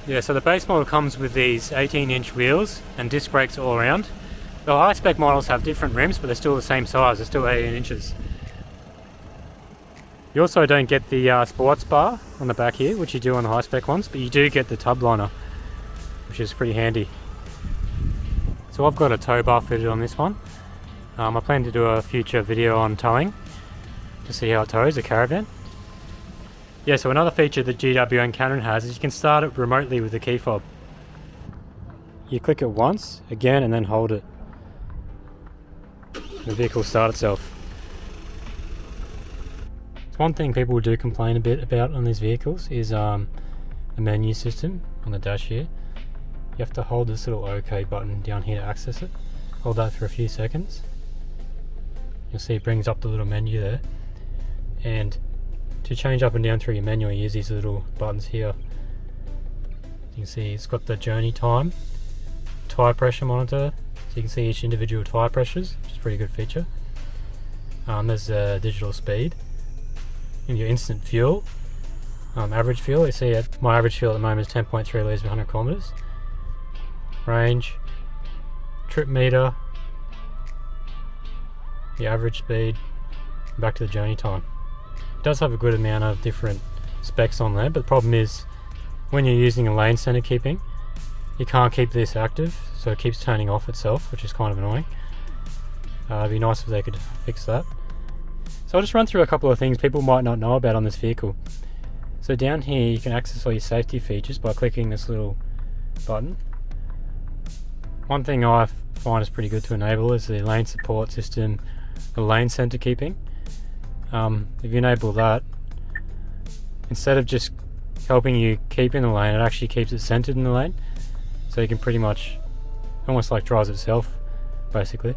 Yeah, so the base model comes with these 18-inch wheels and disc brakes all around. The high-spec models have different rims, but they're still the same size, they're still 18 inches. You also don't get the sports bar on the back here, which you do on the high-spec ones, but you do get the tub liner, which is pretty handy. So I've got a tow bar fitted on this one. I plan to do a future video on towing to see how it tows a caravan. Yeah, so another feature that GWM CANNON has is you can start it remotely with the key fob. You click it once, again, and then hold it. The vehicle will start itself. One thing people do complain a bit about on these vehicles is the menu system on the dash here. You have to hold this little OK button down here to access it. Hold that for a few seconds. You'll see it brings up the little menu there. And to change up and down through your menu, you use these little buttons here. You can see it's got the journey time, tyre pressure monitor, so you can see each individual tyre pressures, which is a pretty good feature. There's digital speed. And your instant fuel, average fuel, you see my average fuel at the moment is 10.3 litres per 100 kilometres. Range, trip meter, the average speed, back to the journey time. It does have a good amount of different specs on there, but the problem is when you're using a lane center keeping, you can't keep this active, so it keeps turning off itself, which is kind of annoying. It'd be nice if they could fix that. So I'll just run through a couple of things people might not know about on this vehicle. So down here you can access all your safety features by clicking this little button. One thing I find is pretty good to enable is the lane support system, the lane center keeping. If you enable that, instead of just helping you keep in the lane, it actually keeps it centered in the lane. So you can pretty much, almost like drives itself basically.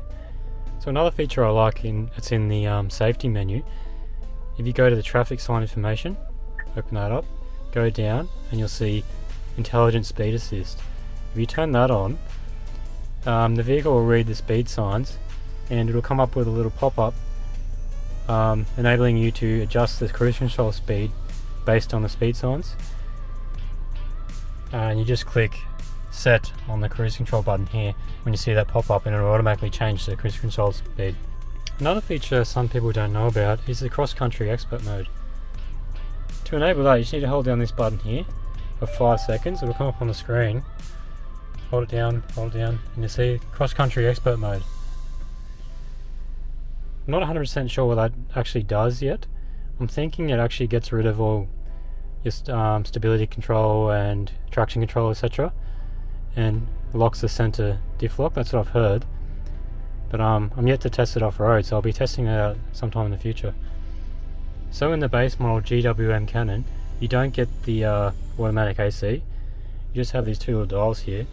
So another feature I like, it's in the safety menu. If you go to the traffic sign information, open that up, go down, and you'll see Intelligent Speed Assist. If you turn that on, the vehicle will read the speed signs, and it'll come up with a little pop-up enabling you to adjust the cruise control speed based on the speed signs. And you just click set on the cruise control button here when you see that pop up, and it'll automatically change the cruise control speed. Another feature some people don't know about is the cross country expert mode. To enable that, you just need to hold down this button here for 5 seconds. It'll come up on the screen. Hold it down, and you see cross country expert mode. I'm not 100% sure what that actually does yet. I'm thinking it actually gets rid of all your stability control and traction control, etc. and locks the center diff lock. That's what I've heard, but I'm yet to test it off road, so I'll be testing that out sometime in the future. So in the base model GWM CANNON, you don't get the automatic AC. You just have these two little dials here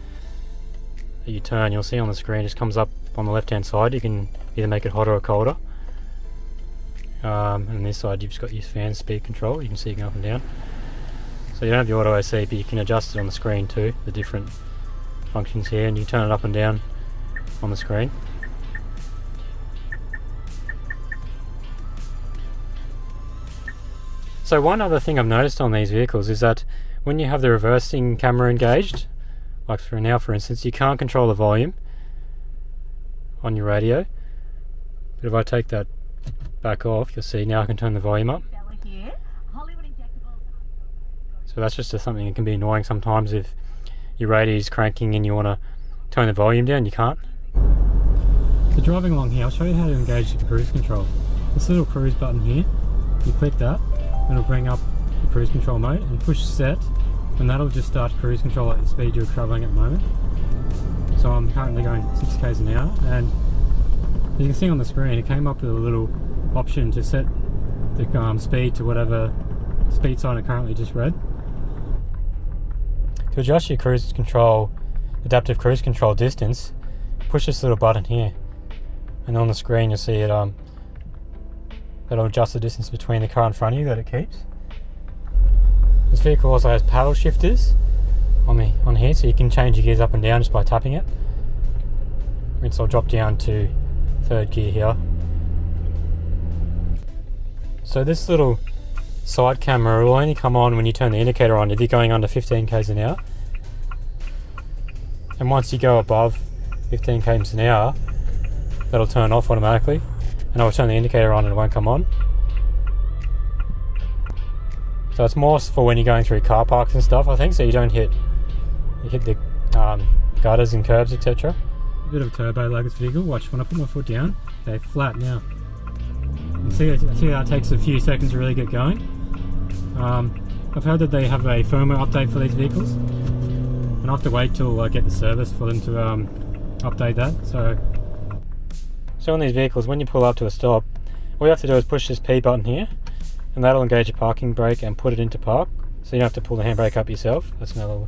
that you turn. You'll see on the screen, it just comes up on the left hand side. You can either make it hotter or colder, and on this side you've just got your fan speed control. You can see it going up and down. So you don't have the auto AC, but you can adjust it on the screen too, the different functions here, and you turn it up and down on the screen. So one other thing I've noticed on these vehicles is that when you have the reversing camera engaged, like for now for instance, you can't control the volume on your radio. But if I take that back off, you'll see now I can turn the volume up. So that's just something that can be annoying sometimes if your radio is cranking and you want to turn the volume down, you can't. So driving along here, I'll show you how to engage the cruise control. This little cruise button here, you click that, and it'll bring up the cruise control mode, and push set, and that'll just start cruise control at the speed you're travelling at the moment. So I'm currently going 6 k's an hour, and as you can see on the screen, it came up with a little option to set the speed to whatever speed sign it currently just read. To adjust your cruise control, adaptive cruise control distance, push this little button here, and on the screen you'll see it that'll adjust the distance between the car in front of you that it keeps. This vehicle also has paddle shifters on here, so you can change your gears up and down just by tapping it. So I'll drop down to 3rd gear here. So this little side camera will only come on when you turn the indicator on if you're going under 15 k's an hour, and once you go above 15 km an hour, that'll turn off automatically, and I'll turn the indicator on and it won't come on. So it's more for when you're going through car parks and stuff, I think, so you don't hit the gutters and curbs, etc. A bit of a turbo like this vehicle. Watch, when I put my foot down, okay, flat now. And see how it takes a few seconds to really get going. I've heard that they have a firmware update for these vehicles, and I have to wait till I get the service for them to update that. So on these vehicles, when you pull up to a stop, all you have to do is push this P button here, and that'll engage your parking brake and put it into park, so you don't have to pull the handbrake up yourself. That's another